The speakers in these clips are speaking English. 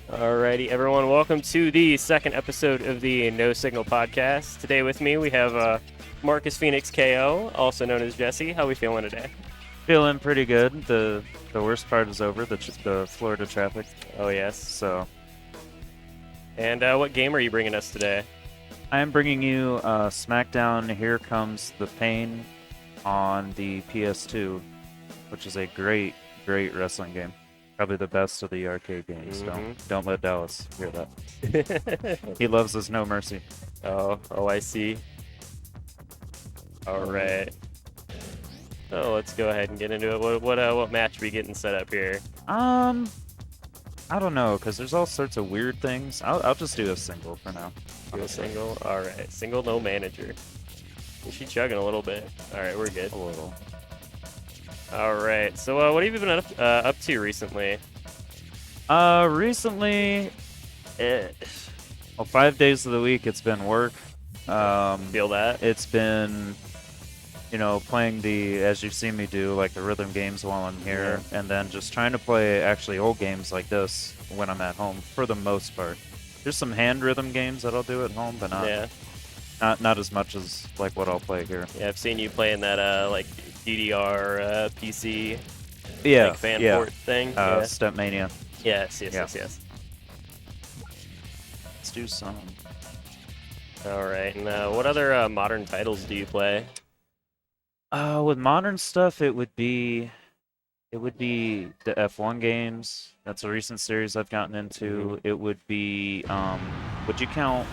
Alrighty, everyone, welcome to the second episode of the No Signal podcast. Today with me we have MarcusFenixKO, also known as Jesse. How are we feeling today? Feeling pretty good. The worst part is over, the Florida traffic. Oh yes. So, And what game are you bringing us today? I am bringing you SmackDown Here Comes the Pain on the PS2, which is a great wrestling game. Probably the best of the arcade games. Don't let Dallas hear that. He loves his No Mercy. Oh, I see. All right. So let's go ahead and get into it. What match are we getting set up here? I don't know, because there's all sorts of weird things. I'll just do a single for now. Do a single? All right. Single, no manager. Is she chugging a little bit? All right, we're good. A little. All right. So what have you been up to recently? Recently, 5 days of the week it's been work. Feel that? It's been, playing as you've seen me do, like the rhythm games while I'm here, and then just trying to play actually old games like this when I'm at home for the most part. There's some hand rhythm games that I'll do at home, but not as much as like what I'll play here. Yeah, I've seen you playing that like DDR PC like fan port thing. Step Mania. Yes. Let's do some. All right, and what other modern titles do you play? With modern stuff, it would be the F1 games. That's a recent series I've gotten into. It would be, would you count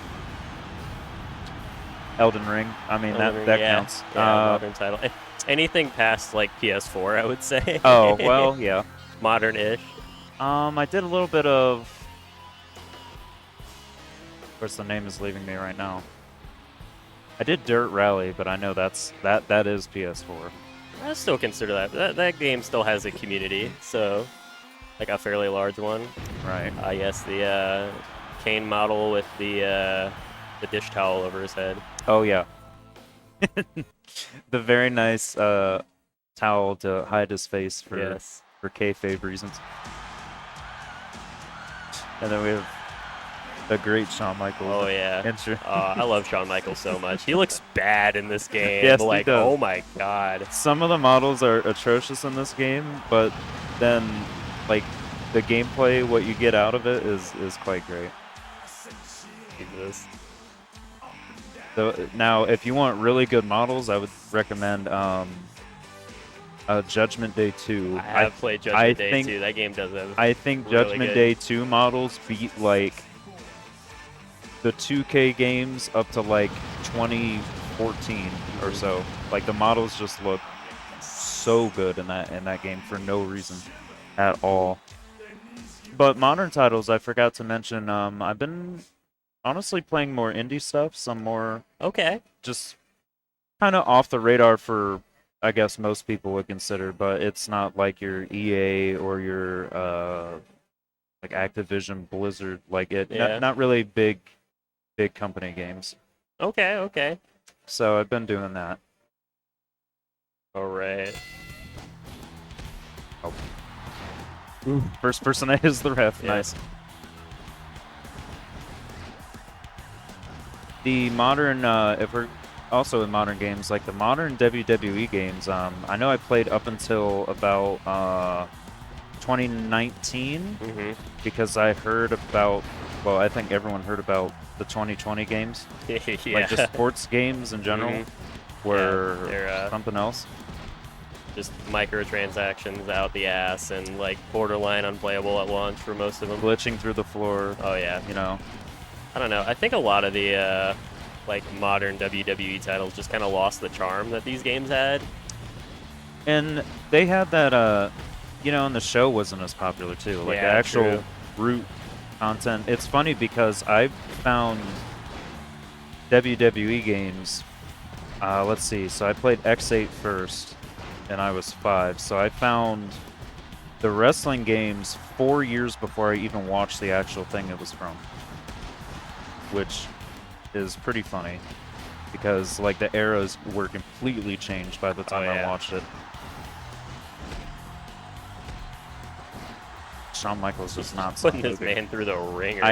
Elden Ring? I mean, that counts. Yeah, modern title. Anything past like PS4, I would say. Oh, well, yeah. Modern-ish. I did a little bit of course, the name is leaving me right now. I did Dirt Rally, but I know that is PS4. I still consider that game still has a community, so like a fairly large one. Right. Yes, the Kane model with the dish towel over his head. Oh yeah. The very nice towel to hide his face for kayfabe reasons. And then we have the great Shawn Michaels. Oh yeah. I love Shawn Michaels so much. He looks bad in this game. Yes, like, he does. Oh my god. Some of the models are atrocious in this game, but then like the gameplay, what you get out of it is quite great. Jesus. So now, if you want really good models, I would recommend Judgment Day 2. I have played Judgment Day 2. That game does have I think really Judgment good. Day 2 models beat like the 2K games up to like 2014 or so. Like the models just look so good in that game for no reason at all. But modern titles, I forgot to mention. I've been honestly playing more indie stuff. Some more just kind of off the radar for, I guess, most people would consider. But it's not like your EA or your like Activision, Blizzard, like it. Not really big company games. Okay. So I've been doing that. All right. Oh. Ooh. First person is the ref. Yeah. Nice. The modern, if we're also in modern games, like the modern WWE games, I know I played up until about 2019 because I heard about, well, I think everyone heard about the 2020 games. Like the sports games in general were they're, something else. Just microtransactions out the ass and like borderline unplayable at launch for most of them. Glitching through the floor. Oh yeah. I don't know. I think a lot of the like modern WWE titles just kind of lost the charm that these games had. And they had that, and the show wasn't as popular too. Like the actual root content. It's funny because I found WWE games. Let's see. So I played X8 first, and I was 5. So I found the wrestling games 4 years before I even watched the actual thing it was from, which is pretty funny because like the eras were completely changed by the time I watched it. Shawn Michaels does not stop Putting this moving. man through the ringer.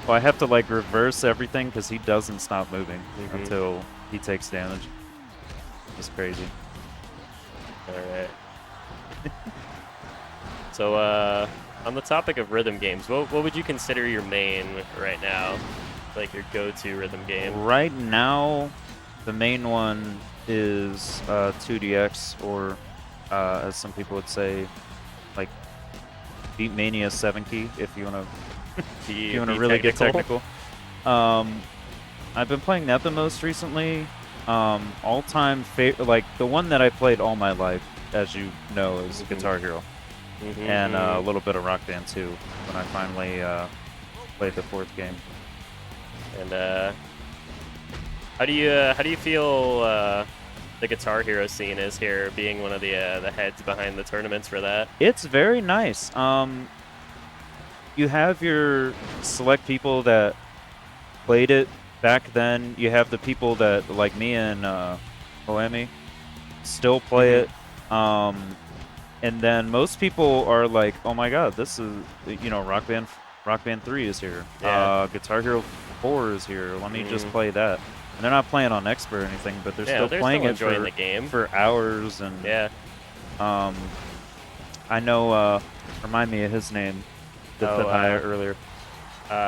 Well, I have to like reverse everything because he doesn't stop moving until he takes damage. It's crazy. All right. So, on the topic of rhythm games, what would you consider your main right now? Like your go-to rhythm game? Right now, the main one is 2DX, or as some people would say, like Beatmania 7 key, if you want to really get technical. I've been playing that the most recently. All-time favorite, like the one that I played all my life, as you know, is Guitar Hero, and a little bit of Rock Band 2 when I finally played the 4th game. And how do you feel the Guitar Hero scene is here, being one of the heads behind the tournaments for that? It's very nice. You have your select people that played it back then. You have the people that, like me and Hoemi, still play it. And then most people are like, "Oh my God, this is Rock Band 3 is here. Yeah. Guitar Hero 4 is here. Let me just play that." And they're not playing on expert or anything, but they're still playing it enjoying the game for hours. And yeah. I know. Remind me of his name. Earlier.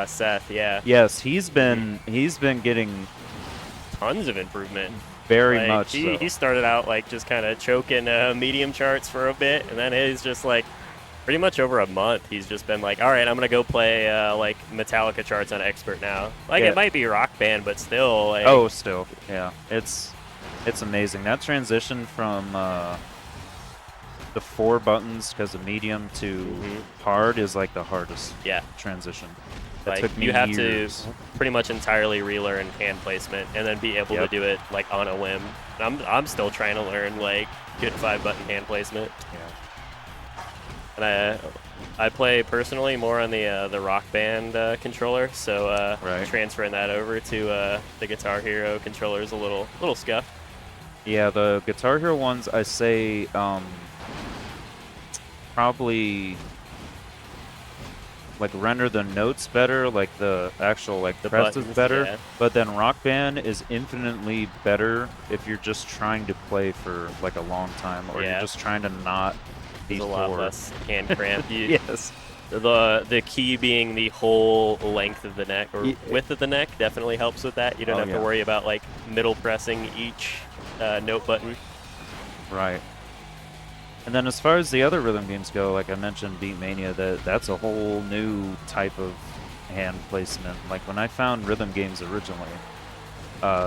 Seth. Yeah. Yes, he's been getting tons of improvement. Very much. He started out like just kind of choking medium charts for a bit, and then he's just like pretty much over a month. He's just been like, all right, I'm gonna go play like Metallica charts on expert now. Like it might be Rock Band, but still. Like, still, yeah. It's amazing that transition from the 4 buttons because of medium to hard is like the hardest. Transition. That took me you have years. to pretty much entirely relearn hand placement and then be able to do it like on a whim. I'm still trying to learn like good 5-button hand placement. And I play personally more on the Rock Band controller, so transferring that over to the Guitar Hero controller is a little scuffed. Yeah, the Guitar Hero ones, I say probably like render the notes better, like the actual like the press is better. But then Rock Band is infinitely better if you're just trying to play for like a long time, or you're just trying to not be a lot less hand cramp. Yes. The key being the whole length of the neck or width of the neck definitely helps with that. You don't have to worry about like middle pressing each note button. Right. And then as far as the other rhythm games go, like I mentioned, Beatmania, that's a whole new type of hand placement. Like when I found rhythm games originally,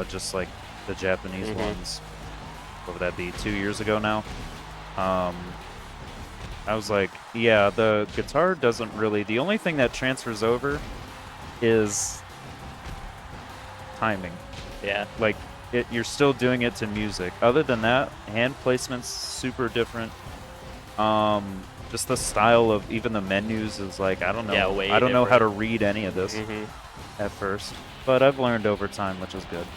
just like the Japanese ones, what would that be, 2 years ago now? I was like, yeah, the guitar doesn't really, the only thing that transfers over is timing. Yeah. Like, you're still doing it to music. Other than that, hand placement's super different. Just the style of even the menus is like, I don't know. I don't know how to read any of this at first, but I've learned over time, which is good.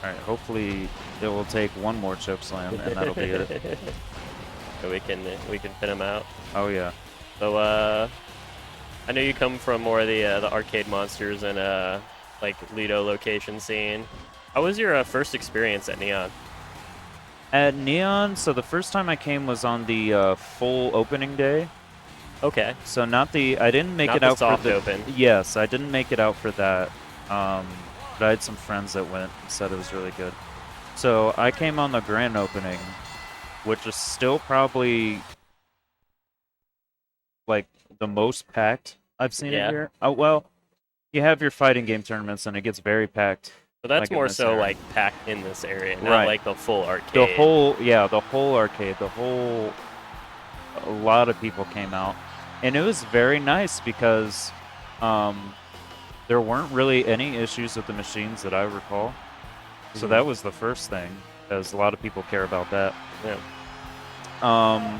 All right, hopefully it will take one more choke slam, and that'll be it. So we can pin him out. Oh yeah. So I know you come from more of the arcade monsters and like Lido location scene. How was your first experience at Neon? At Neon, so the first time I came was on the full opening day. Okay. So not the, I didn't make it out for the open. Yes, I didn't make it out for that. But I had some friends that went and said it was really good. So I came on the grand opening, which is still probably like the most packed I've seen it here. Oh well, you have your fighting game tournaments and it gets very packed. So that's like more so like packed in this area, not right. like the full arcade. The whole arcade, a lot of people came out. And it was very nice because there weren't really any issues with the machines that I recall. So that was the first thing, as a lot of people care about that. Yeah.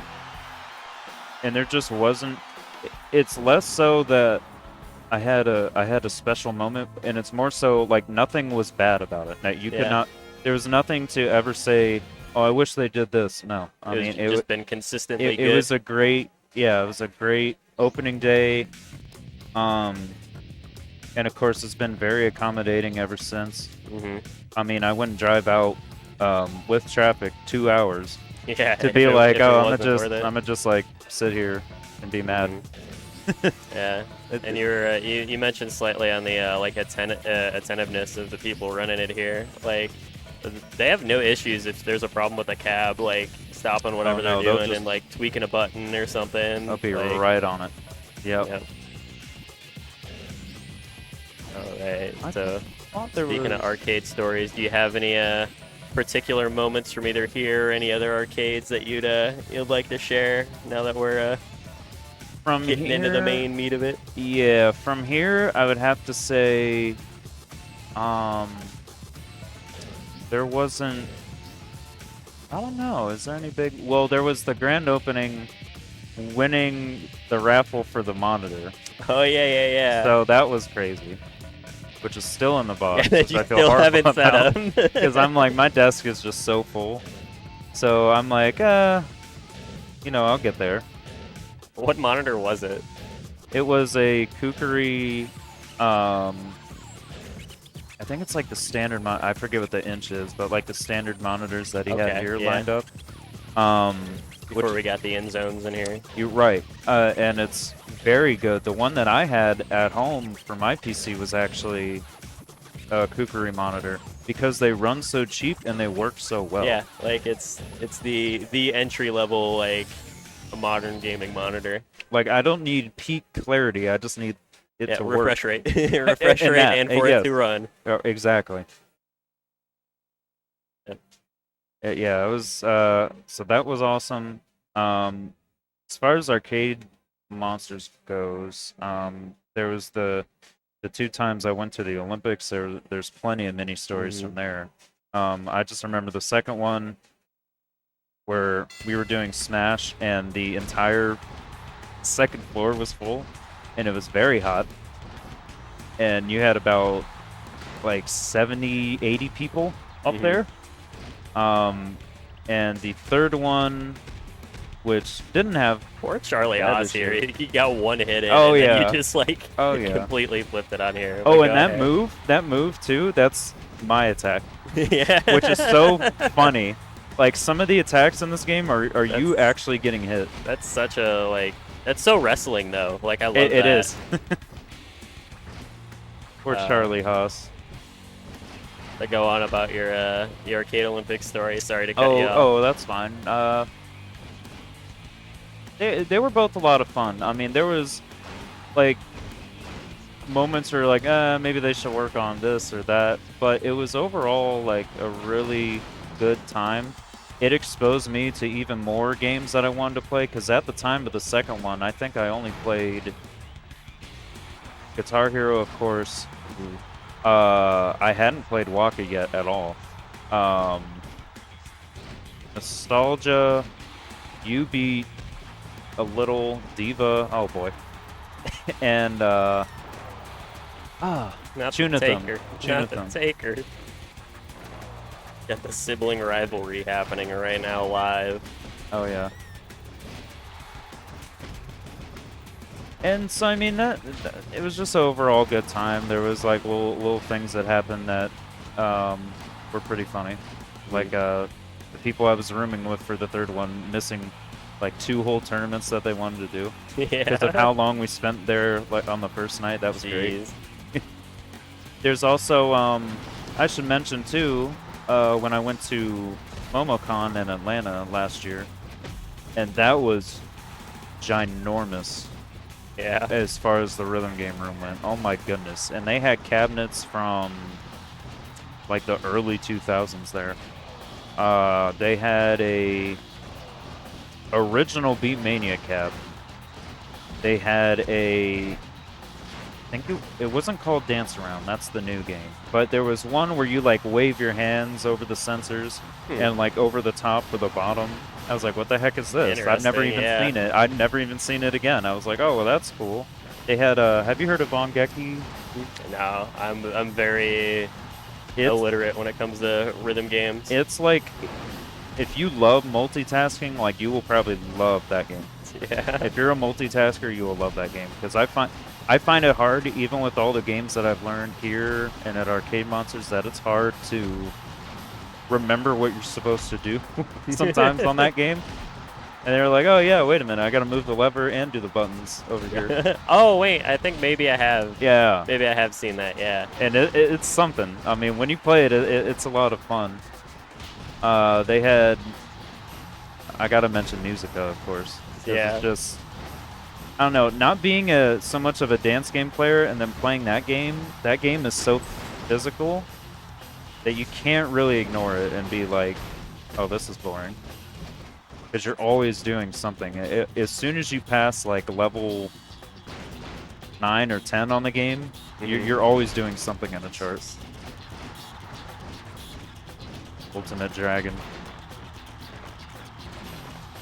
And there just wasn't, it's less so that I had a special moment, and it's more so like nothing was bad about it. That you could not, there was nothing to ever say, Oh, I wish they did this. No, I It's mean just been consistently it good. was a great, yeah, it was a great opening day. And of course, it's been very accommodating ever since. I mean, I wouldn't drive out with traffic 2 hours Yeah, to be if like, it oh, wasn't worth it. I'm gonna just like sit here and be mad. Yeah, and you mentioned slightly on the like attentiveness of the people running it here. Like, they have no issues if there's a problem with a cab, like stopping whatever no, they're they'll doing just- and like tweaking a button or something. I'll be like, right on it. Yep. Yep. All right. I So, thought there speaking of was- arcade stories, do you have any particular moments from either here or any other arcades that you'd like to share now that we're from getting here, into the main meat of it? Yeah, from here, I would have to say, there wasn't. I don't know. Is there any big? Well, there was the grand opening, winning the raffle for the monitor. Oh yeah. So that was crazy, which is still in the box. Yeah, that which you I feel still horrible haven't set about, up. because I'm like, my desk is just so full. So I'm like, I'll get there. What monitor was it? It was a Kukuri, I think it's like the standard I forget what the inch is, but like the standard monitors that he had Okay, here yeah. lined up. Before we got the end zones in here. You're right, and it's very good. The one that I had at home for my PC was actually a Kukuri monitor because they run so cheap and they work so well. Yeah, like it's the entry level like a modern gaming monitor. Like I don't need peak clarity. I just need it to refresh work. rate, refresh And rate, that, and for yes. it to run. Exactly. Yep. Yeah, it was. So that was awesome. As far as arcade monsters goes, there was the 2 times I went to the Olympics. There's plenty of mini stories from there. I just remember the second one where we were doing Smash and the entire second floor was full, and it was very hot. And you had about like 70, 80 people up there. And the third one, which didn't have Poor Charlie that Haas here. issue. He got one hit in, Oh, and then yeah. you just like completely flipped it on here. Oh, Like, and go ahead. that move too, that's my attack, Yeah. which is so funny. Like some of the attacks in this game are you That's- actually getting hit? That's such a like. That's so wrestling though. Like I love that. It is. Poor Uh, Charlie Haas. To go on about your arcade Olympics story. Sorry to cut you off. Oh, that's fine. They were both a lot of fun. I mean, there was like moments where like, maybe they should work on this or that, but it was overall like a really good time. It exposed me to even more games that I wanted to play, because at the time of the second one, I think I only played Guitar Hero, of course. I hadn't played Waka yet at all. Nostalgia, You Beat, a little Diva, oh boy, and Not the Chunatham. taker. Not the Chunatham. taker. Got the sibling rivalry happening right now live. Oh yeah. And so I mean that it was just an overall good time. There was like little things that happened that were pretty funny. Like the people I was rooming with for the third one missing like 2 whole tournaments that they wanted to do Yeah. because of how long we spent there like on the first night. That was great. Jeez. There's also I should mention too, when I went to MomoCon in Atlanta last year, and that was ginormous. Yeah. As far as the rhythm game room went. Oh my goodness. And they had cabinets from like the early 2000s there. They had a original Beatmania cab. They had a, I think it wasn't called Dance Around, that's the new game. But there was one where you like wave your hands over the sensors and like over the top for the bottom. I was like, what the heck is this? I've never even seen it. I'd never even seen it again. I was like, oh, well, that's cool. They had, have you heard of Bongeki? No, I'm very illiterate when it comes to rhythm games. It's like, if you love multitasking, like you will probably love that game. Yeah. If you're a multitasker, you will love that game because I find it hard, even with all the games that I've learned here and at Arcade Monsters, that it's hard to remember what you're supposed to do sometimes on that game. And they're like, oh yeah, wait a minute, I gotta move the lever and do the buttons over here. Oh wait, I think maybe I have. Yeah. Maybe I have seen that. Yeah. And it's something. I mean, when you play it, it's a lot of fun. They had. I gotta mention Musica, of course. Yeah. It's just, I don't know, not being so much of a dance game player and then playing that game is so physical that you can't really ignore it and be like, oh, this is boring. Because you're always doing something. As soon as you pass like level 9 or 10 on the game, you're always doing something in the charts. Ultimate Dragon.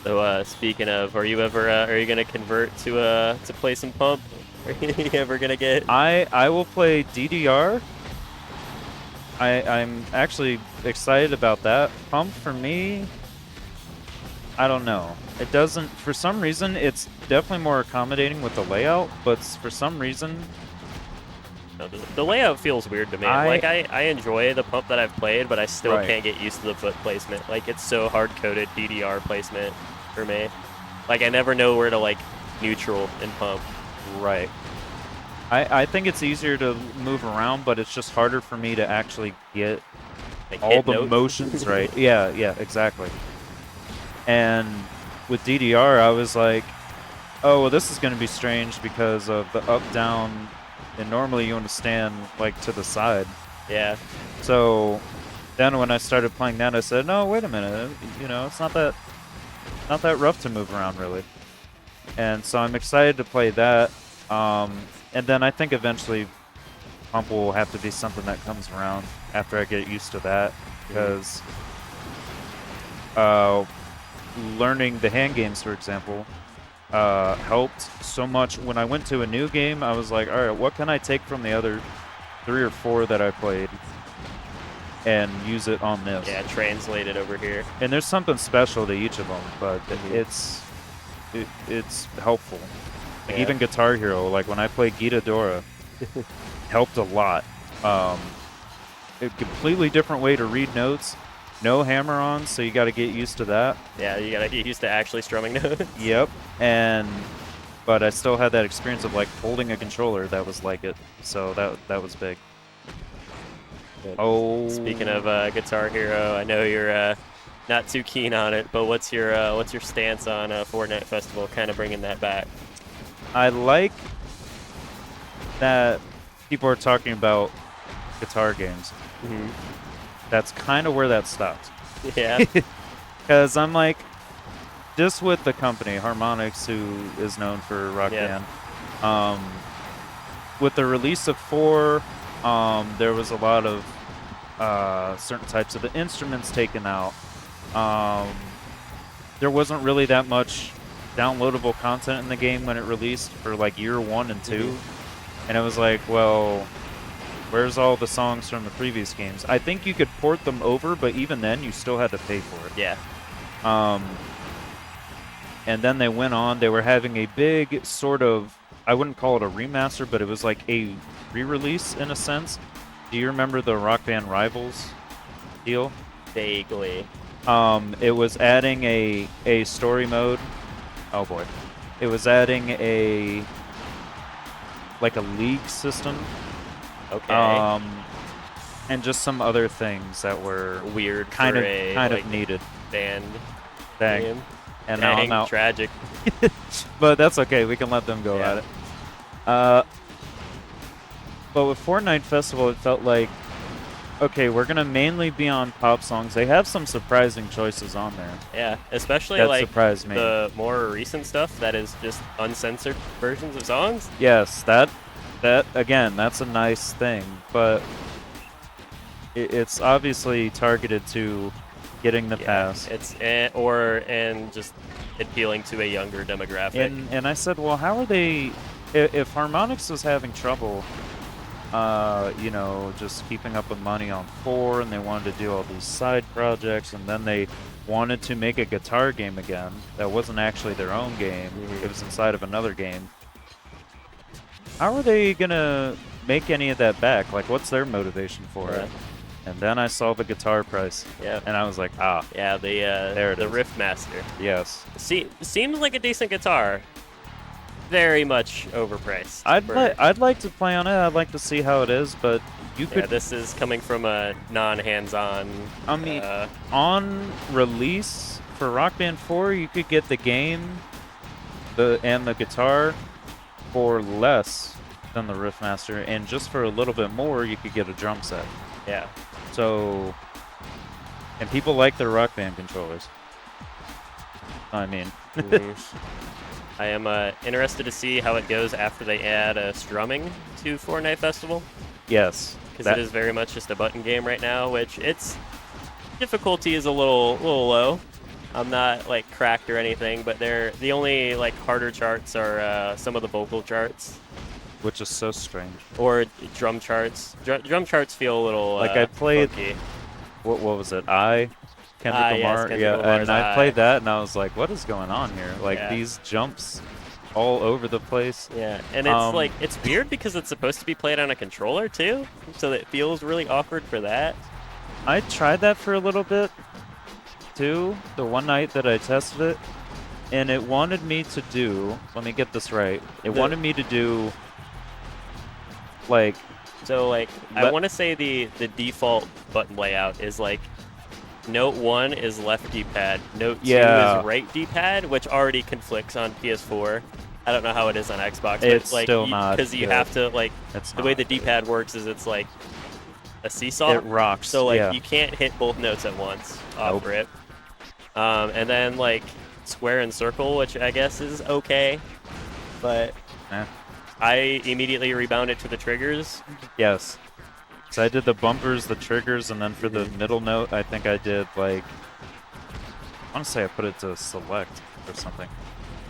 So speaking of, are you gonna convert to play some Pump? Are you ever gonna get? I will play DDR. I'm actually excited about that. Pump for me, I don't know. It doesn't, for some reason, it's definitely more accommodating with the layout, but for some reason, No, the layout feels weird to me. I enjoy the Pump that I've played, but I still can't get used to the foot placement. Like, it's so hard-coded DDR placement for me. Like, I never know where to, like, neutral in Pump. Right. I think it's easier to move around, but it's just harder for me to actually get Like, all the motions right. Yeah, exactly. And with DDR, I was like, oh, well, this is going to be strange because of the up-down, and normally you want to stand, like, to the side. Yeah. So then when I started playing that, I said, no, wait a minute, you know, it's not that rough to move around, really. And so I'm excited to play that. And then I think eventually Pump will have to be something that comes around after I get used to that, because learning the hand games, for example, helped so much. When I went to a new game, I was like, all right, what can I take from the other 3 or 4 that I played and use it on this? Yeah, translate it over here. And there's something special to each of them, but it's helpful. Like even Guitar Hero, like when I played Gita Dora, helped a lot. A completely different way to read notes. No hammer-ons, so you got to get used to that. Yeah, you got to get used to actually strumming notes. Yep. But I still had that experience of like holding a controller that was like it. So that was big. Oh. Speaking of Guitar Hero, I know you're not too keen on it, but what's your stance on Fortnite Festival? Kind of bringing that back. I like that people are talking about guitar games. That's kind of where that stopped. Yeah. Because I'm like, just with the company, Harmonix, who is known for Rock Band, with the release of 4, there was a lot of certain types of the instruments taken out. There wasn't really that much downloadable content in the game when it released for like year 1 and 2. And it was like, well, where's all the songs from the previous games? I think you could port them over, but even then you still had to pay for it. Yeah. And then they went on, they were having a big sort of, I wouldn't call it a remaster, but it was like a re-release in a sense. Do you remember the Rock Band Rivals deal? Vaguely. It was adding a story mode. Oh boy. It was adding a league system. Okay. And just some other things that were weird, kind of needed. Band. Dang. Game. And Dang, now tragic. But that's okay. We can let them go at it. But with Fortnite Festival, it felt like, okay, we're gonna mainly be on pop songs. They have some surprising choices on there. Yeah, especially that like surprised me. The more recent stuff that is just uncensored versions of songs. Yes, that again, that's a nice thing, but it's obviously targeted to getting the pass. It's and just appealing to a younger demographic. And I said, well, how are they? If Harmonix was having trouble you know, just keeping up with money on 4, and they wanted to do all these side projects, and then they wanted to make a guitar game again that wasn't actually their own game. It was inside of another game. How are they gonna make any of that back? Like, what's their motivation for it? And then I saw the guitar price. Yeah. And I was like, ah. Yeah, the Riffmaster. Yes. Seems like a decent guitar. Very much overpriced. I'd like to play on it. I'd like to see how it is, but you could. Yeah, this is coming from a non-hands-on. I mean, on release for Rock Band 4, you could get the game, and the guitar, for less than the Riffmaster, and just for a little bit more, you could get a drum set. Yeah. So, and people like their Rock Band controllers. I mean. I am interested to see how it goes after they add strumming to Fortnite Festival. Yes. Because it is very much just a button game right now, which its difficulty is a little low. I'm not like cracked or anything, but the only like harder charts are some of the vocal charts. Which is so strange. Or drum charts. Drum charts feel a little like I played. funky. What was it? Kendrick Lamar, Lamar's and I played that, and I was like, "What is going on here? Like these jumps, all over the place." Yeah, and it's like it's weird because it's supposed to be played on a controller too, so it feels really awkward for that. I tried that for a little bit too, the one night that I tested it, and it wanted me to do. Let me get this right. It wanted me to do like. So like, I want to say the default button layout is like. Note 1 is left D-pad. Note 2 is right D-pad, which already conflicts on PS4. I don't know how it is on Xbox. It's but like, still not because you have to like the way the D-pad works is it's like a seesaw. It rocks. So like you can't hit both notes at once off rip. And then like square and circle, which I guess is okay, but I immediately rebounded to the triggers. Yes. So I did the bumpers, the triggers, and then for the middle note, I think I did like, I want to say I put it to select or something.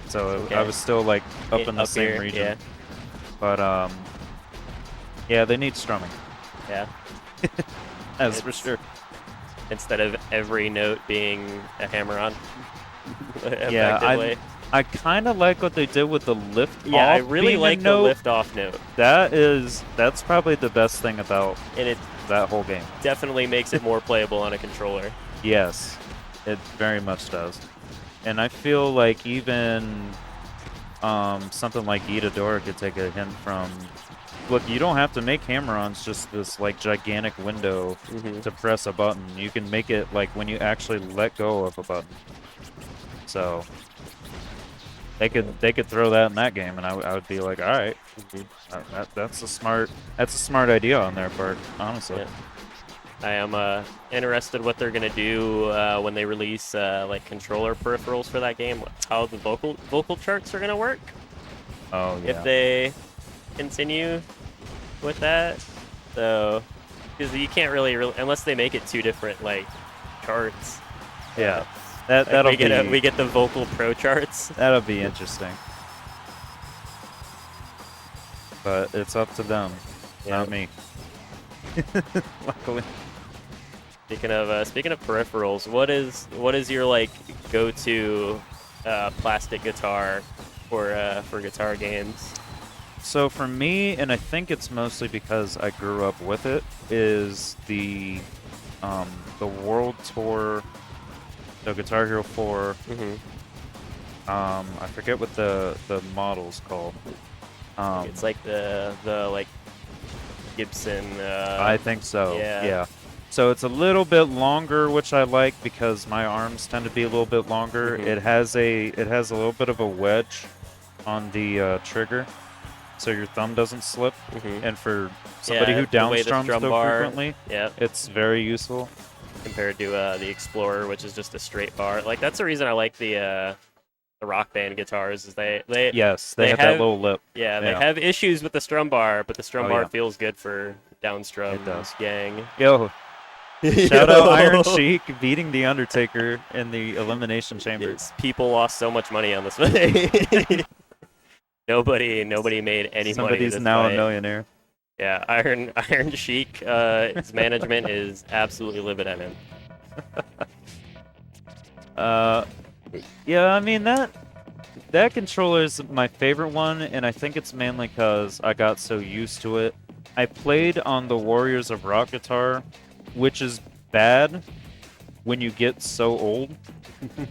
So I was still like up in the same here, region. Yeah. But yeah, they need strumming. Yeah. That's for sure. Instead of every note being a hammer-on. Yeah, I kind of like what they did with the lift off. Yeah, I really like the lift off note. That's probably the best thing about that whole game. Definitely makes it more playable on a controller. Yes, it very much does. And I feel like even something like Itadora could take a hint from. Look, you don't have to make hammer-ons just this like gigantic window to press a button. You can make it like when you actually let go of a button. So they could throw that in that game, and I would be like, all right, that's a smart idea on their part, honestly. Yeah. I am interested what they're gonna do when they release like controller peripherals for that game. How the vocal charts are gonna work. Oh yeah. If they continue with that, so because you can't really unless they make it two different like charts. Yeah. Like we get the vocal pro charts. That'll be interesting. But it's up to them, not me. Luckily. Speaking of peripherals, what is your like go-to plastic guitar for guitar games? So for me, and I think it's mostly because I grew up with it, is the World Tour. So Guitar Hero 4. I forget what the model's called. It's like the like Gibson. I think so. Yeah. So it's a little bit longer, which I like because my arms tend to be a little bit longer. It has a little bit of a wedge on the trigger, so your thumb doesn't slip. And for somebody who downstrums so frequently, it's very useful. Compared to the Explorer, which is just a straight bar. Like that's the reason I like the Rock Band guitars. Is they have that little lip. Yeah, they have issues with the strum bar, but the strum bar yeah. feels good for downstrum. It does. Gang. Shout out Iron Sheik beating the Undertaker in the Elimination Chamber. People lost so much money on this fight. Nobody made any money. Somebody's now a millionaire. Yeah, Iron Sheik, his management is absolutely livid at him. Yeah, I mean that controller is my favorite one, and I think it's mainly because I got so used to it. I played on the Warriors of Rock guitar, which is bad when you get so old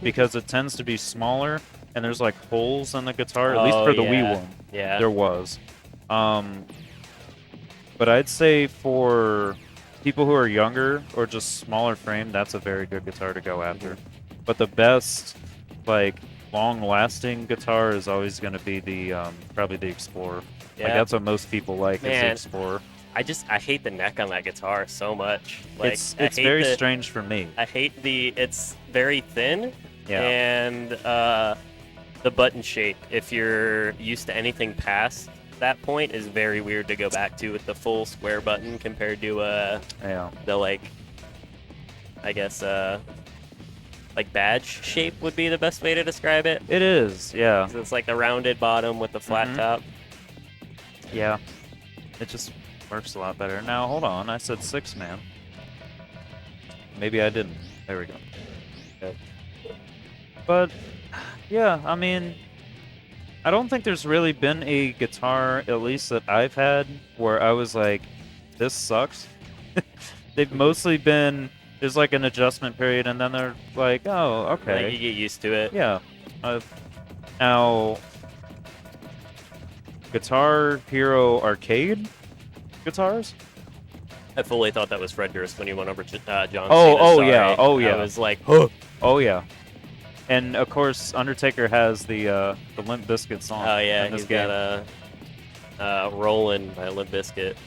because it tends to be smaller and there's like holes in the guitar, at least Oh for the Wii yeah, one. yeah. There was. But I'd say for people who are younger or just smaller frame, that's a very good guitar to go after. But the best, like, long-lasting guitar is always going to be the probably the Explorer. Yeah. Like that's what most people like is the Man, Explorer. I hate the neck on that guitar so much. Like It's I hate very strange for me. I hate it's very thin. Yeah. And the button shape, if you're used to anything past that point, is very weird to go back to with the full square button compared to Yeah. the like, I guess like badge shape would be the best way to describe it. It is, yeah. 'Cause it's like the rounded bottom with the flat top. Yeah. It just works a lot better. Now, hold on. I said 6-man. Maybe I didn't. There we go. Okay. But, yeah, I mean, I don't think there's really been a guitar, at least that I've had, where I was like, this sucks. They've mostly been, there's like an adjustment period, and then they're like, oh, okay. Like you get used to it. Yeah. Now, Guitar Hero Arcade guitars? I fully thought that was Fred Durst when he went over to John Oh, Cena. yeah. Oh, yeah. I was like, huh. Oh, yeah. And, of course, Undertaker has the Limp Bizkit song. Oh, yeah, in this he's game. got Rollin' by Limp Bizkit.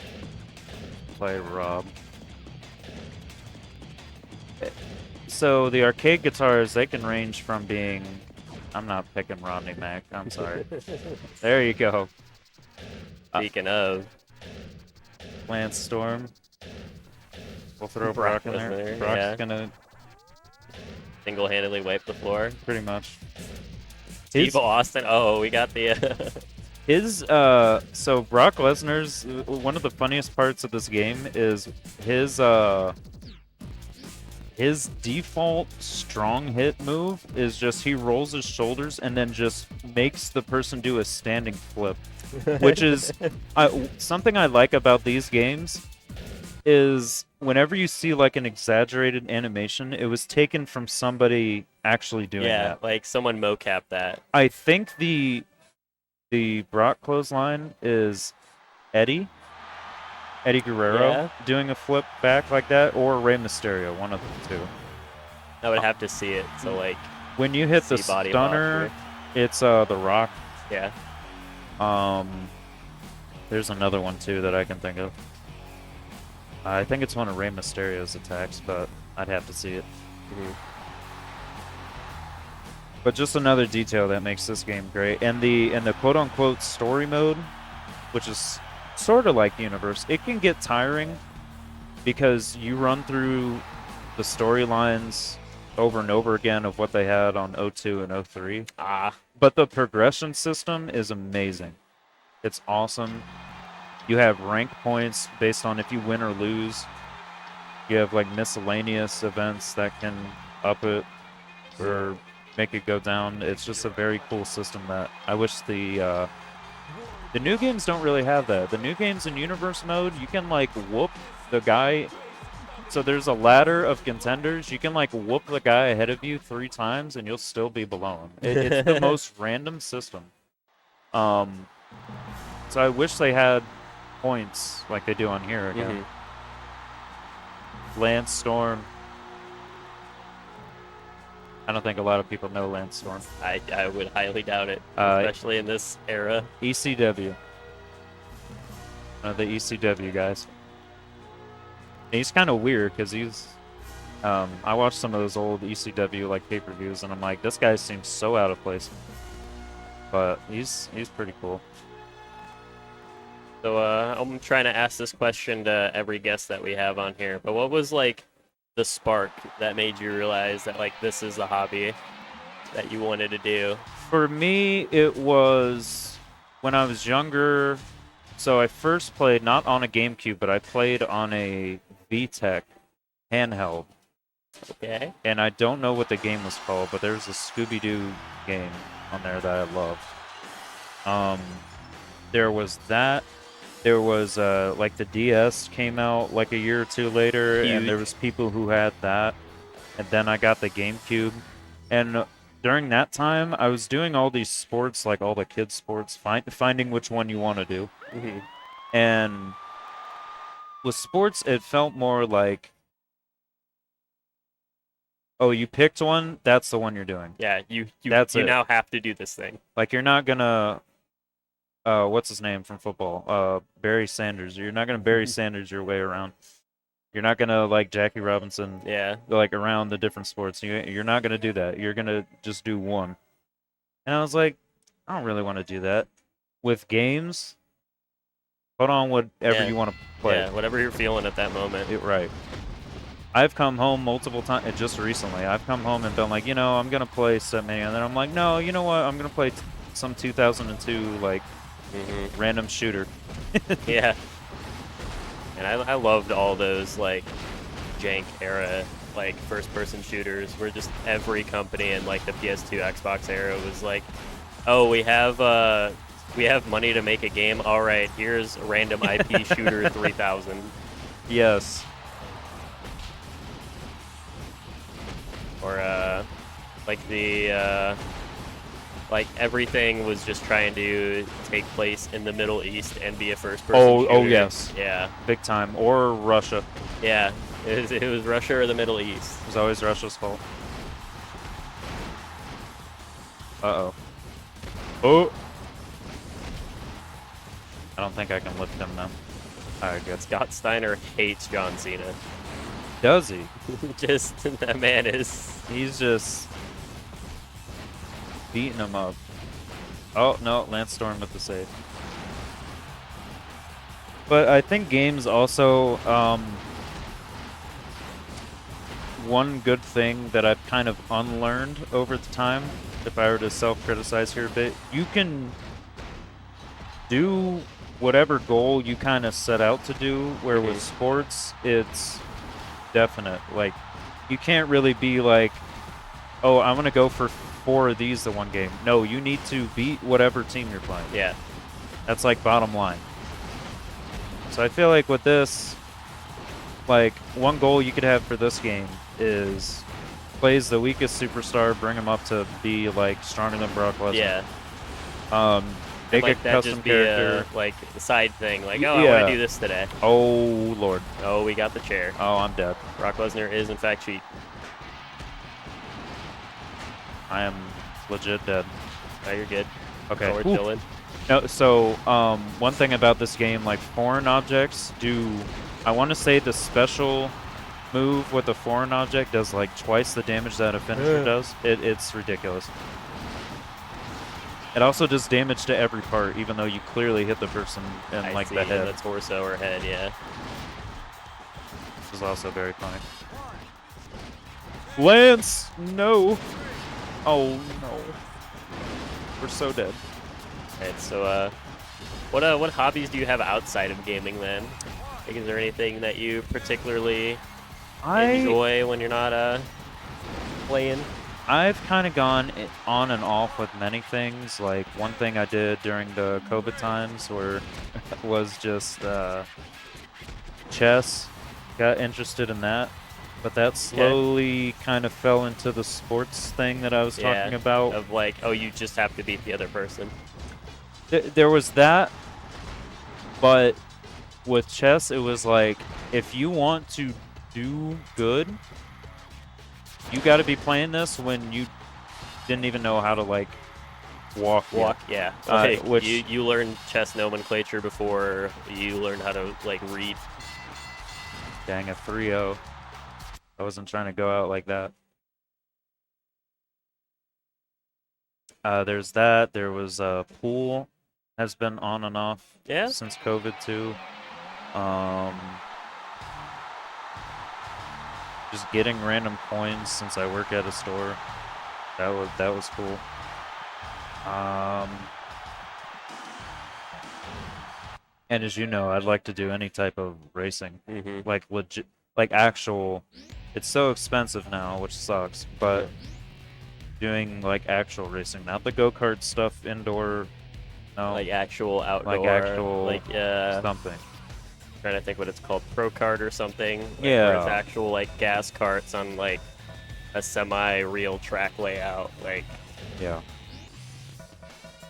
Play Rob. So the arcade guitars, they can range from being... I'm not picking Rodney Mack. I'm sorry. There you go. Speaking of, Lance Storm. We'll throw Brock Brock in there. Lesnar, Brock's yeah. gonna single-handedly wipe the floor. pretty much. Steve Austin. Oh, we got the. So Brock Lesnar's one of the funniest parts of this game is his default strong hit move is just he rolls his shoulders and then just makes the person do a standing flip, which is something I like about these games. Is whenever you see like an exaggerated animation, it was taken from somebody actually doing that. Like someone mocap that. I think the Brock clothesline is Eddie Guerrero doing a flip back like that, or Rey Mysterio, one of the two. I would have to see it. So like when you hit the see body stunner, posture. it's The Rock. Yeah. There's another one too that I can think of. I think it's one of Rey Mysterio's attacks, but I'd have to see it. But just another detail that makes this game great. And the quote-unquote story mode, which is sort of like Universe, it can get tiring because you run through the storylines over and over again of what they had on 02 and 03. But the progression system is amazing. It's awesome. You have rank points based on if you win or lose. You have like miscellaneous events that can up it or make it go down. It's just a very cool system that I wish the new games don't really have that. The new games in Universe mode, you can like whoop the guy. So there's a ladder of contenders. You can like whoop the guy ahead of you 3 times and you'll still be below him. It's the most random system. So I wish they had points like they do on here again. Lance Storm. I don't think a lot of people know Lance Storm. I would highly doubt it, especially in this era. ECW. The ECW guys. And he's kind of weird because he's... I watched some of those old ECW like pay-per-views and I'm like, this guy seems so out of place. But he's pretty cool. So I'm trying to ask this question to every guest that we have on here. But what was like the spark that made you realize that like this is the hobby that you wanted to do? For me, it was when I was younger, So I first played not on a GameCube, but I played on a VTech handheld. Okay. And I don't know what the game was called, but there was a Scooby-Doo game on there that I loved. There was that. There was like the DS came out like a year or two later, Huge. and there was people who had that. And then I got the GameCube, and during that time, I was doing all these sports, like all the kids' sports, finding which one you want to do. Mm-hmm. And with sports, it felt more like, oh, you picked one, that's the one you're doing. Yeah, you That's it. now have to do this thing. Like you're not gonna, what's his name from football? Barry Sanders. You're not gonna Barry Sanders your way around. You're not gonna like Jackie Robinson. Yeah. Like around the different sports. You're not gonna do that. You're gonna just do one. And I was like, I don't really want to do that. With games, put on whatever you want to play. Yeah, whatever you're feeling at that moment. Right. I've come home multiple times, just recently. I've come home and been like, I'm going to play Setmania. And then I'm like, no, you know what? I'm going to play some 2002, like, random shooter. Yeah. And I loved all those, like, jank era, like, first-person shooters where just every company in, like, the PS2, Xbox era was like, oh, we have money to make a game. All right, here's a random IP shooter 3000. Yes. Or like the like everything was just trying to take place in the Middle East and be a first-person shooter. Oh yes. Yeah. Big time. Or Russia. Yeah. It was Russia or the Middle East. It was always Russia's fault. Uh-oh. Oh! I don't think I can lift him now. Alright, good. Scott Steiner hates John Cena. Does he? Just, that man is... He's just beating him up. Oh, no, Lance Storm with the save. But I think games also, one good thing that I've kind of unlearned over the time, if I were to self-criticize here a bit, you can do whatever goal you kind of set out to do, where with sports, it's definite. Like, you can't really be like, oh, I'm going to go for 4 of these the one game. No, you need to beat whatever team you're playing. Yeah. That's like bottom line. So I feel like with this, like, one goal you could have for this game is plays the weakest superstar, bring him up to be, like, stronger than Brock Lesnar. Yeah. Make like a that custom just be character. like a side thing. Like, oh, Yeah. I want to do this today. Oh, Lord. Oh, we got the chair. Oh, I'm dead. Brock Lesnar is, in fact, cheat. I am legit dead. Oh, you're good. Okay. We're chilling. No, so one thing about this game, like foreign objects do, I want to say the special move with a foreign object does like twice the damage that a finisher does. It's ridiculous. It also does damage to every part, even though you clearly hit the person in like the head. The torso or head, yeah. Which is also very funny. Lance, no. Oh no. We're so dead. Alright, so what hobbies do you have outside of gaming then? Like, is there anything that you particularly enjoy when you're not playing? I've kind of gone on and off with many things. Like one thing I did during the COVID times was just chess. Got interested in that, but that slowly kind of fell into the sports thing that I was talking about. Of like, oh, you just have to beat the other person. There was that, but with chess, it was like, if you want to do good, you got to be playing this when you didn't even know how to, like, walk. Yeah. Which you learned chess nomenclature before you learned how to, like, read. Dang, a 3-0. I wasn't trying to go out like that. There's that. There was pool. Has been on and off since COVID too. Just getting random coins since I work at a store. That was cool. And as you know, I'd like to do any type of racing, Mm-hmm. like legit, like actual. It's so expensive now, which sucks. But doing like actual racing, not the go-kart stuff indoor. No, Like actual like outdoor, actual like something. trying to think what it's called, pro kart or something. Like where it's Yeah, actual like gas carts on like a semi-real track layout. Like yeah,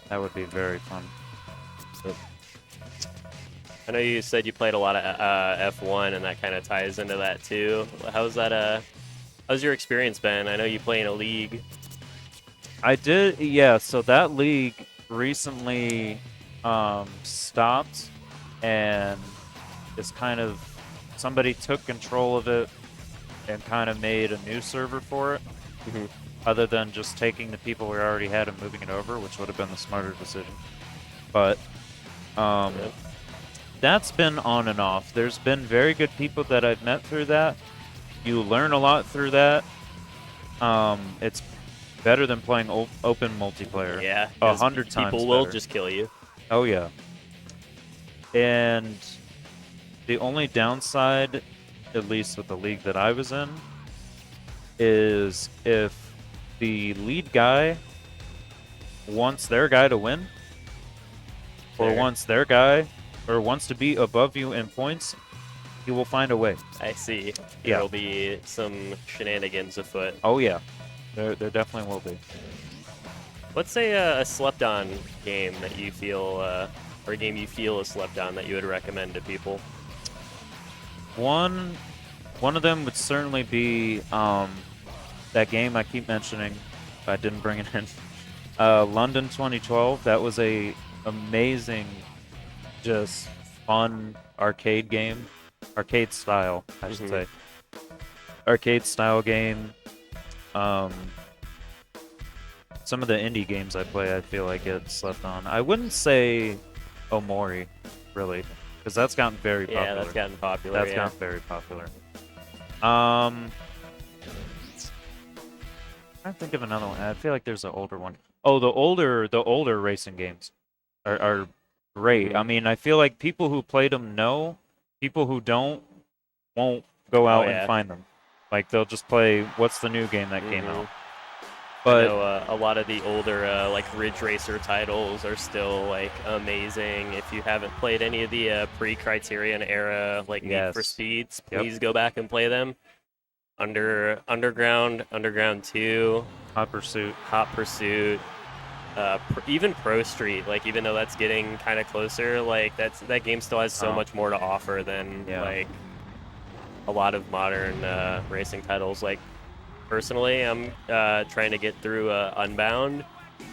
that would be very fun. I know you said you played a lot of F1, and that kind of ties into that too. How's that? How's your experience been? I know you play in a league. I did, yeah. So that league recently stopped, and it's kind of somebody took control of it and kind of made a new server for it. Mm-hmm. Other than just taking the people we already had and moving it over, which would have been the smarter decision. But Yep. that's been on and off. There's been very good people that I've met through that. You learn a lot through that. It's better than playing open multiplayer. Yeah, 100 times people will better. just kill you. Oh yeah. And the only downside, at least with the league that I was in, is if the lead guy wants their guy to win, or Fair. wants their guy, or wants to be above you in points, he will find a way. I see. Yeah. There'll be some shenanigans afoot. Oh yeah, there definitely will be. What's a slept-on game that you feel, or a game you feel is slept on that you would recommend to people? One of them would certainly be that game I keep mentioning. I didn't bring it in. London 2012. That was a amazing, just fun arcade game, arcade style, I should say. Arcade style game. Some of the indie games I play, I feel like it's slept on. I wouldn't say Omori, really, because that's gotten very popular. Yeah, that's gotten popular. That's gotten very popular. I can't think of another one. I feel like there's an older one. Oh, the older racing games are great. I mean, I feel like people who played them know. People who don't won't go out and find them. Like they'll just play what's the new game that came out. But I know a lot of the older like Ridge Racer titles are still like amazing. If you haven't played any of the pre-Criterion era like Need for Speeds, please go back and play them. Underground 2, Hot Pursuit, even Pro Street. Like even though that's getting kind of closer, like that game still has so much more to offer than like a lot of modern racing titles. Like personally, I'm trying to get through Unbound,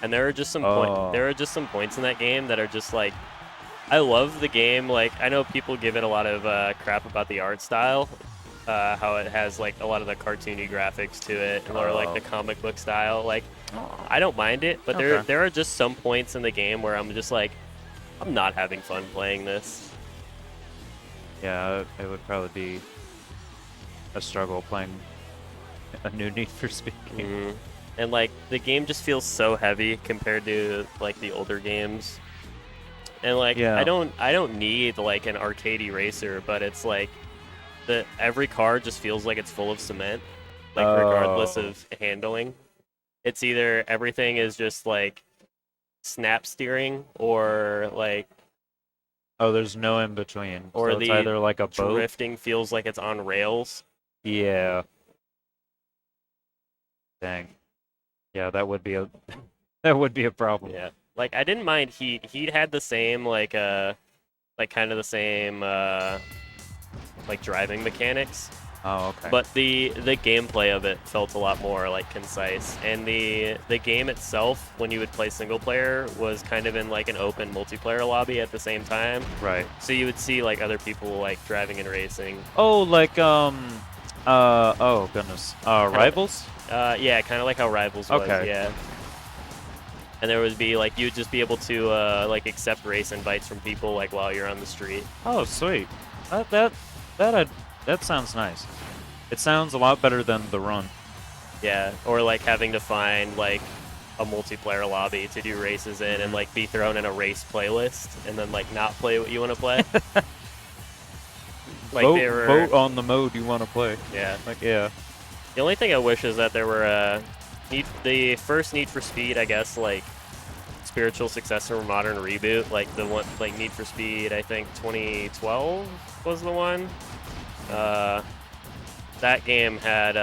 and there are just some points in that game that are just like, I love the game. Like I know people give it a lot of crap about the art style, how it has like a lot of the cartoony graphics to it, or like the comic book style. Like I don't mind it, but there are just some points in the game where I'm just like, I'm not having fun playing this. Yeah, it would probably be a struggle playing a new Need for Speed game. And like the game just feels so heavy compared to like the older games. And like I don't need like an arcadey racer, but it's like every car just feels like it's full of cement, like regardless of handling. It's either everything is just like snap steering or like there's no in between. Or so it's either like a boat. Drifting feels like it's on rails. Yeah. Dang. Yeah, that would be a problem. Yeah. Like I didn't mind Heat. Heat had the same like kind of the same like driving mechanics. Oh, okay. But the gameplay of it felt a lot more like concise, and the game itself, when you would play single player, was kind of in like an open multiplayer lobby at the same time. Right. So you would see like other people like driving and racing. Oh, like oh goodness. Rivals? Yeah, kind of like how Rivals was. Okay. Yeah. And there would be like you'd just be able to like accept race invites from people like while you're on the street. Oh, sweet. That sounds nice. It sounds a lot better than the run. Yeah, or like having to find like a multiplayer lobby to do races in and like be thrown in a race playlist and then like not play what you want to play. Like vote on the mode you want to play. Yeah. Like yeah. The only thing I wish is that there were the first Need for Speed, I guess, like spiritual successor or modern reboot, like the one like Need for Speed, I think 2012 was the one. That game had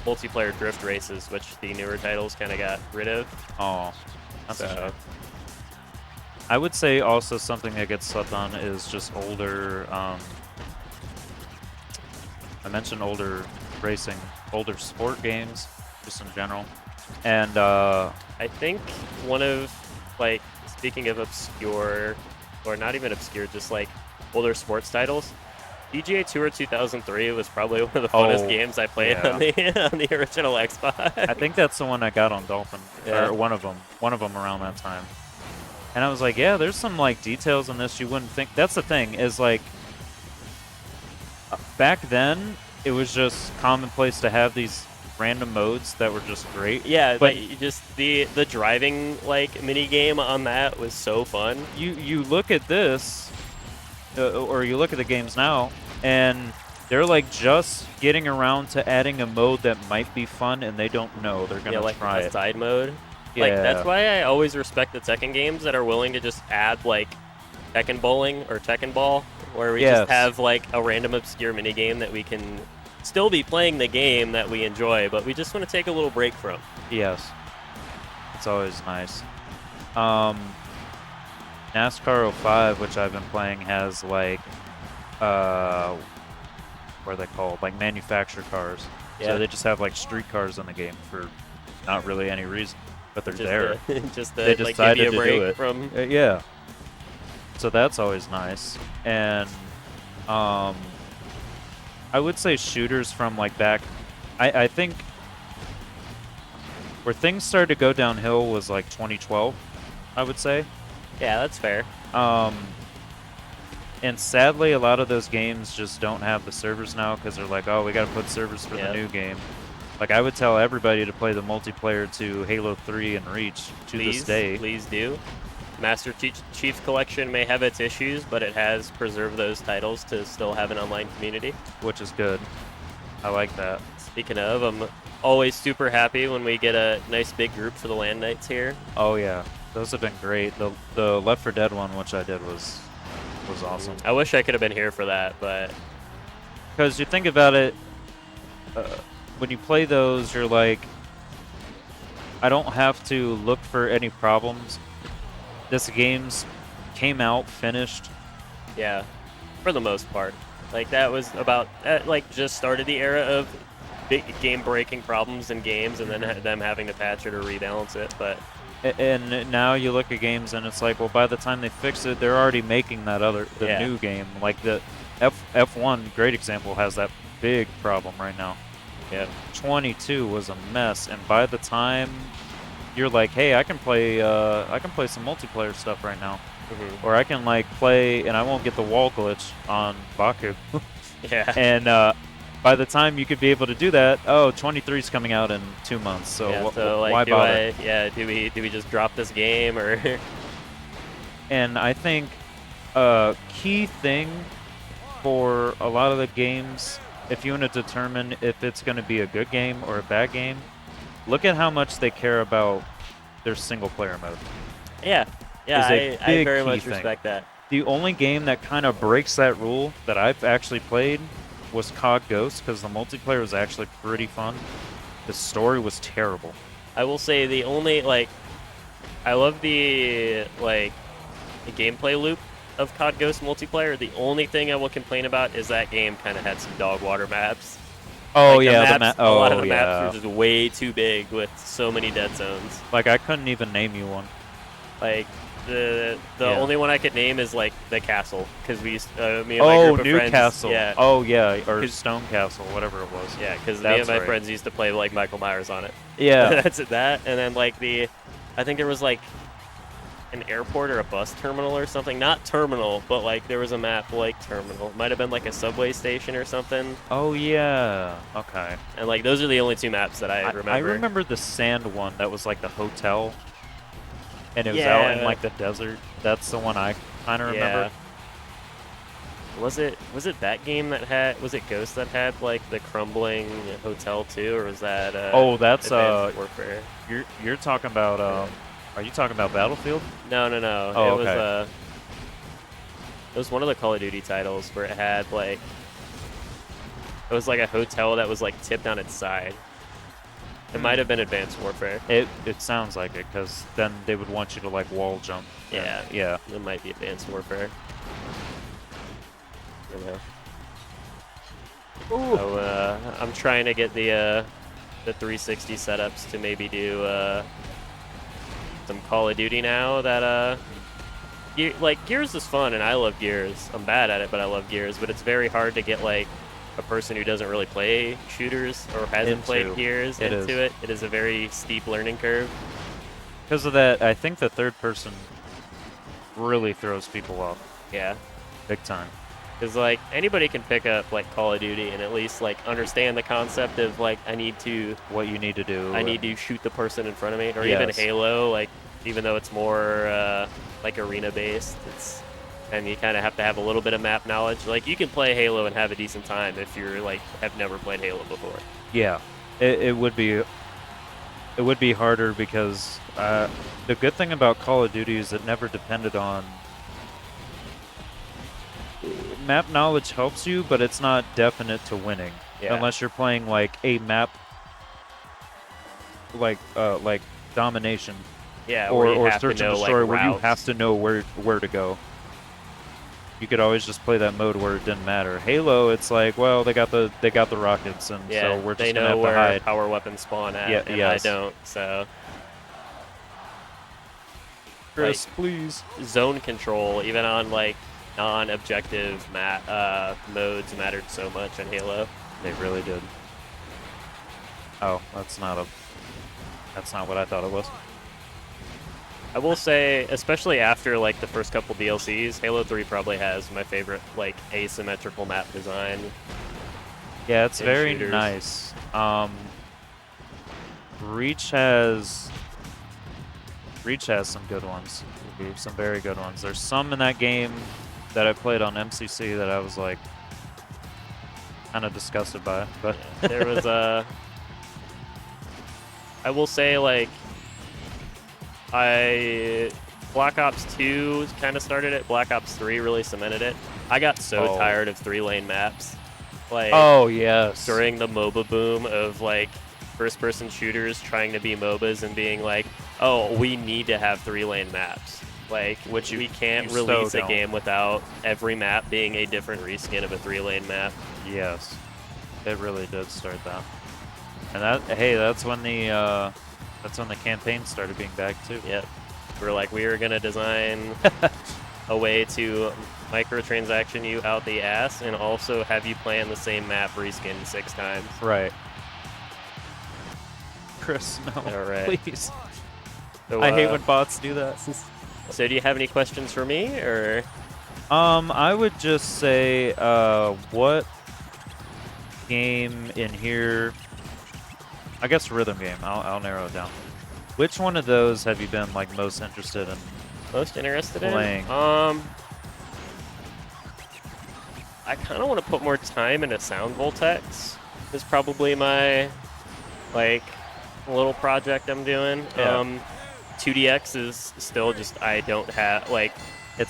multiplayer drift races, which the newer titles kind of got rid of. Oh, that's a shame. I would say also something that gets slept on is just older. I mentioned older racing, older sport games, just in general, and I think one of like speaking of obscure, or not even obscure, just like older sports titles. PGA Tour 2003 was probably one of the funnest games I played on the original Xbox. I think that's the one I got on Dolphin, or one of them around that time. And I was like, yeah, there's some like details in this you wouldn't think. That's the thing is like back then it was just commonplace to have these random modes that were just great. Yeah, but just the driving like mini game on that was so fun. You look at this. Or you look at the games now, and they're like just getting around to adding a mode that might be fun, and they don't know they're gonna like try a side mode. Yeah. Like that's why I always respect the Tekken games that are willing to just add like Tekken Bowling or Tekken Ball, where we just have like a random obscure mini game that we can still be playing the game that we enjoy, but we just want to take a little break from. Yes, it's always nice. NASCAR 05, which I've been playing, has like, what are they called? Like manufactured cars. Yeah. So they just have like street cars in the game for not really any reason, but they're there. Just they like decided give you a break to do it. From yeah. So that's always nice. And I would say shooters from like back. I think where things started to go downhill was like 2012. I would say. Yeah, that's fair. And sadly, a lot of those games just don't have the servers now because they're like, oh, we got to put servers for the new game. Like, I would tell everybody to play the multiplayer to Halo 3 and Reach to this day. Please do. Master Chief Collection may have its issues, but it has preserved those titles to still have an online community. Which is good. I like that. Speaking of, I'm always super happy when we get a nice big group for the LAN nights here. Oh, yeah. Those have been great. The Left 4 Dead one, which I did, was awesome. I wish I could have been here for that, but... Because you think about it, when you play those, you're like, I don't have to look for any problems. This game's came out, finished. Yeah, for the most part. Like, that was about, like, just started the era of big game-breaking problems in games and then them having to patch it or rebalance it, but... And now you look at games and it's like, well, by the time they fix it, they're already making that new game. Like the F1, great example, has that big problem right now. Yeah. 22 was a mess, and by the time you're like, hey, I can play some multiplayer stuff right now, or I can like play, and I won't get the wall glitch on Baku. Yeah. And by the time you could be able to do that, 23 is coming out in 2 months. So, like, why bother? Do we just drop this game or? And I think a key thing for a lot of the games, if you want to determine if it's going to be a good game or a bad game, look at how much they care about their single-player mode. Yeah, I very much respect that. The only game that kind of breaks that rule that I've actually played was COD Ghost, because the multiplayer was actually pretty fun. The story was terrible. I will say the only, like, I love the gameplay loop of COD Ghost multiplayer. The only thing I will complain about is that game kind of had some dog water maps. Oh, like, yeah. A lot of the maps were just way too big with so many dead zones. Like, I couldn't even name you one. Like, the only one I could name is like the castle, because we used me and my group of friends. Castle. Yeah. Oh yeah, or Stone Castle, whatever it was. Yeah, because me and my friends used to play like Michael Myers on it. Yeah. That's that, and then like I think there was like an airport or a bus terminal or something. Not terminal, but like there was a map like terminal. Might have been like a subway station or something. Oh yeah. Okay. And like those are the only two maps that I remember. I remember the sand one that was like the hotel, and it was out in Yeah. like the desert. That's the one I kind of remember. Was it that game that had, was it Ghost that had like the crumbling hotel too, or was that Oh, that's Advanced Warfare? you're talking about are you talking about Battlefield? No. Oh, it okay. was one of the Call of Duty titles where it had like, it was like a hotel that was like tipped on its side. It might have been Advanced Warfare. It sounds like it, because then they would want you to like wall jump. Yeah. Yeah. It might be Advanced Warfare. You know. Ooh. So I'm trying to get the 360 setups to maybe do some Call of Duty now that like Gears is fun and I love Gears. I'm bad at it, but I love Gears. But it's very hard to get like a person who doesn't really play shooters or hasn't played Gears into it. It is a very steep learning curve. Because of that, I think the third person really throws people off. Yeah. Big time. Because like anybody can pick up like Call of Duty and at least like understand the concept of like what you need to do. I need to shoot the person in front of me, or even Halo. Like even though it's more like arena based, and you kind of have to have a little bit of map knowledge. Like you can play Halo and have a decent time if you're like have never played Halo before. Yeah, it would be harder because the good thing about Call of Duty is it never depended on. Map knowledge helps you, but it's not definite to winning. Yeah. Unless you're playing like a map like domination. Yeah, or search and destroy, where you have to know where to go. You could always just play that mode where it didn't matter. Halo, it's like, well, they got the rockets, and so we're just gonna have to hide. They know where power weapons spawn at, and I don't. So, Chris, like, please. Zone control, even on like non-objective modes, mattered so much in Halo. They really did. Oh, that's not what I thought it was. I will say, especially after like the first couple DLCs, Halo 3 probably has my favorite like asymmetrical map design. Yeah, it's very nice. Reach has some good ones. Some very good ones. There's some in that game that I played on MCC that I was like kind of disgusted by, but yeah, there was I will say like Black Ops 2 kind of started it. Black Ops 3 really cemented it. I got so tired of 3-lane maps. Like, oh yes, during the MOBA boom of like first-person shooters trying to be MOBAs and being like, oh, we need to have 3-lane maps. Like, which we can't release a game without every map being a different reskin of a 3-lane map. Yes, it really did start that. And that's when the campaign started being back too. Yep. We were gonna design a way to microtransaction you out the ass and also have you play on the same map reskinned 6 times. Right. Chris, no. All right. Please. So, I hate when bots do that. So do you have any questions for me, or? I would just say, what game in here? I guess rhythm game. I'll narrow it down. Which one of those have you been like most interested in? Most interested playing? In? I kind of want to put more time into Sound Voltex. Is probably my like little project I'm doing. Yeah. 2DX is still just I don't have like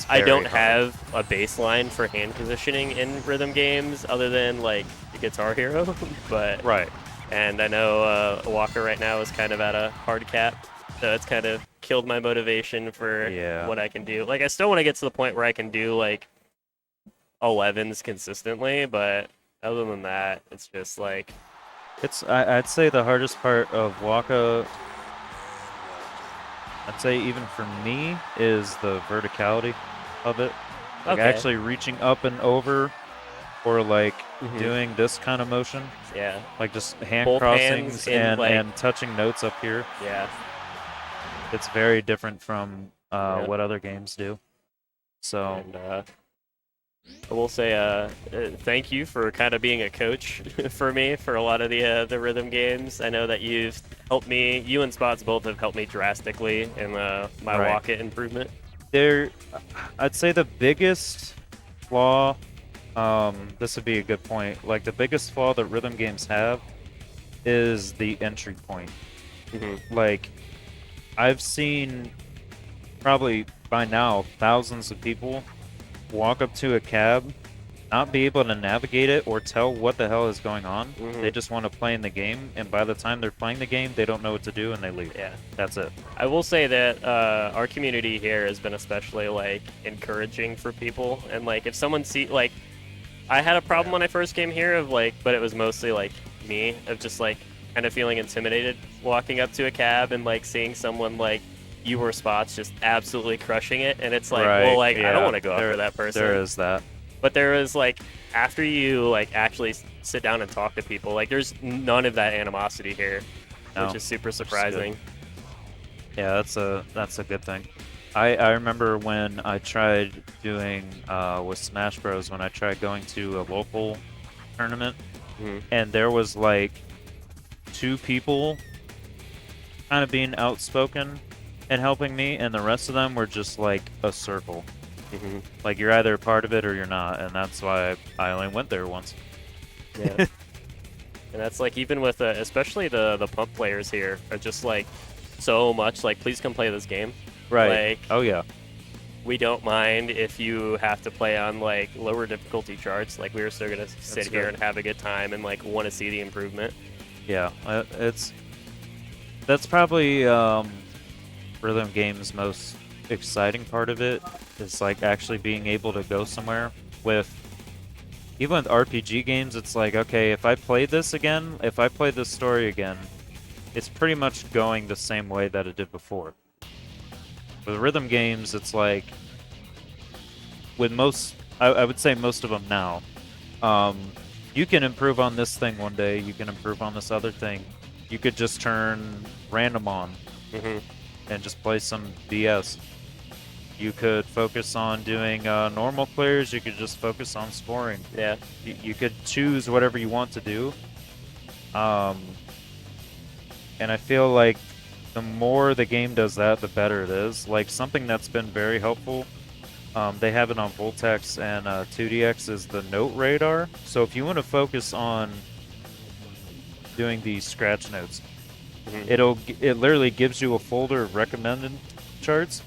I don't have a baseline for hand positioning in rhythm games other than like Guitar Hero, but right. And I know Walker right now is kind of at a hard cap, so it's kind of killed my motivation for what I can do. Like I still want to get to the point where I can do like 11s consistently, but other than that, it's just like I'd say the hardest part of Waka, I'd say even for me, is the verticality of it. Like actually reaching up and over, or like doing this kind of motion. Yeah. Like just hand Both crossings and touching notes up here. Yeah. It's very different from what other games do. So And I will say thank you for kind of being a coach for me for a lot of the rhythm games. I know that you've helped me. You and Spots both have helped me drastically in my Right. walk it improvement. I'd say the biggest flaw, this would be a good point. Like the biggest flaw that rhythm games have is the entry point. Like I've seen probably by now thousands of people walk up to a cab, not be able to navigate it or tell what the hell is going on. They just want to play in the game, and by the time they're playing the game, they don't know what to do and they leave. Yeah, that's it. I will say that our community here has been especially like encouraging for people, and like if someone like, I had a problem when I first came here of like, but it was mostly like me of just like kind of feeling intimidated walking up to a cab and like seeing someone like you were Spots just absolutely crushing it, and it's like, well, like I don't want to go after that person. There is that. But there is like, after you like actually sit down and talk to people, like there's none of that animosity here, which is super surprising. Yeah, that's a good thing. I remember when I tried doing with Smash Bros. When I tried going to a local tournament, and there was like 2 people kind of being outspoken and helping me, and the rest of them were just like a circle. Like you're either a part of it or you're not, and that's why I only went there once. Yeah. And that's like, even with especially the pump players here are just like so much like, please come play this game. Right. Like, oh yeah. We don't mind if you have to play on like lower difficulty charts. Like we're still gonna sit here and have a good time and like want to see the improvement. Yeah, that's probably rhythm game's most exciting part of it is like actually being able to go somewhere with. Even with RPG games, it's like, okay, if I play this again, if I play this story again, it's pretty much going the same way that it did before. With rhythm games, it's like, with most, I would say most of them now, you can improve on this thing one day, you can improve on this other thing. You could just turn random on and just play some BS. You could focus on doing normal clears, you could just focus on scoring. Yeah. You could choose whatever you want to do. And I feel like the more the game does that, the better it is. Like something that's been very helpful, they have it on Voltex and 2DX, is the note radar. So if you want to focus on doing these scratch notes, it literally gives you a folder of recommended charts,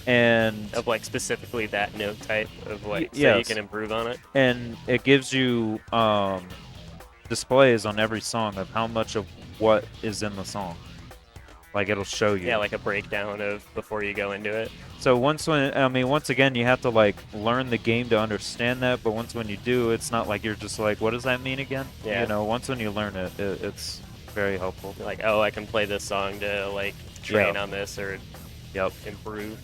and of like specifically that note type of like, so yes, you can improve on it. And it gives you displays on every song of how much of what is in the song. Like it'll show you. Yeah, like a breakdown of before you go into it. So once again, you have to like learn the game to understand that. But when you do, it's not like you're just like, what does that mean again? Yeah. You know, once when you learn it, it's very helpful. Like, oh, I can play this song to like train on this or improve.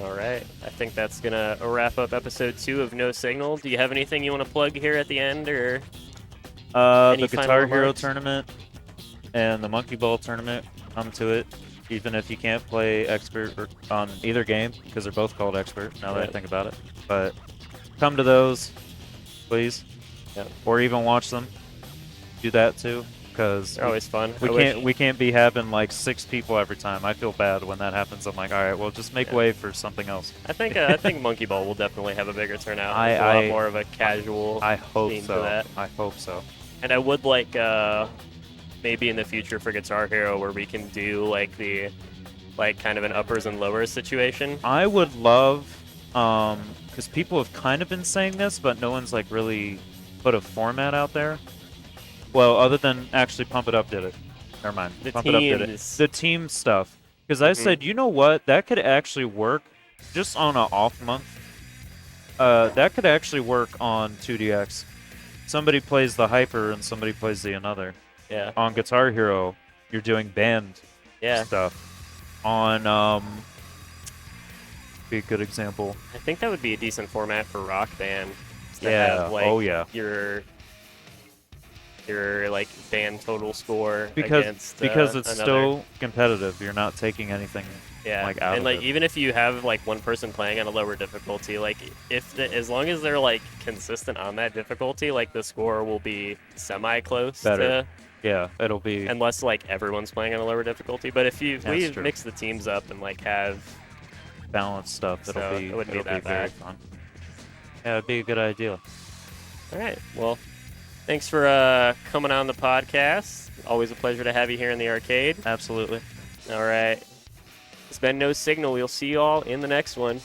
All right, I think that's gonna wrap up episode 2 of No Signal. Do you have anything you want to plug here at the end, or the Guitar Hero tournament and the Monkey Ball tournament? Come to it, even if you can't play expert on either game, because they're both called expert. Now that I think about it, but come to those, please, or even watch them. Do that too, because they're always fun. We can't be having like 6 people every time. I feel bad when that happens. I'm like, all right, well, just make way for something else. I think Monkey Ball will definitely have a bigger turnout. A lot more of a casual. I hope theme so. To that. I hope so. And I would like maybe in the future for Guitar Hero where we can do like the kind of an uppers and lowers situation. I would love, because people have kind of been saying this, but no one's like really put a format out there. Well, other than actually Pump It Up did it. Never mind. Pump It Up did it. The team stuff. Because I said, you know what? That could actually work just on an off month. That could actually work on 2DX. Somebody plays the hyper and somebody plays the another. Yeah. On Guitar Hero, you're doing band stuff. On be a good example. I think that would be a decent format for Rock Band. Yeah. Have, like, oh yeah. Your your like band total score because against because it's another. still competitive. You're not taking anything Yeah, like out and of like it. even if you have like one person playing on a lower difficulty, like as long as they're like consistent on that difficulty, like the score will be semi close Better. to, Yeah, it'll be. unless like everyone's playing on a lower difficulty. But if That's we true. mix the teams up and like have, Balanced stuff. so it wouldn't be It'll be that very bad. fun. Yeah, it'd be a good idea. All right, well, thanks for coming on the podcast. Always a pleasure to have you here in the arcade. Absolutely. All right, it's been No Signal. We'll see you all in the next one.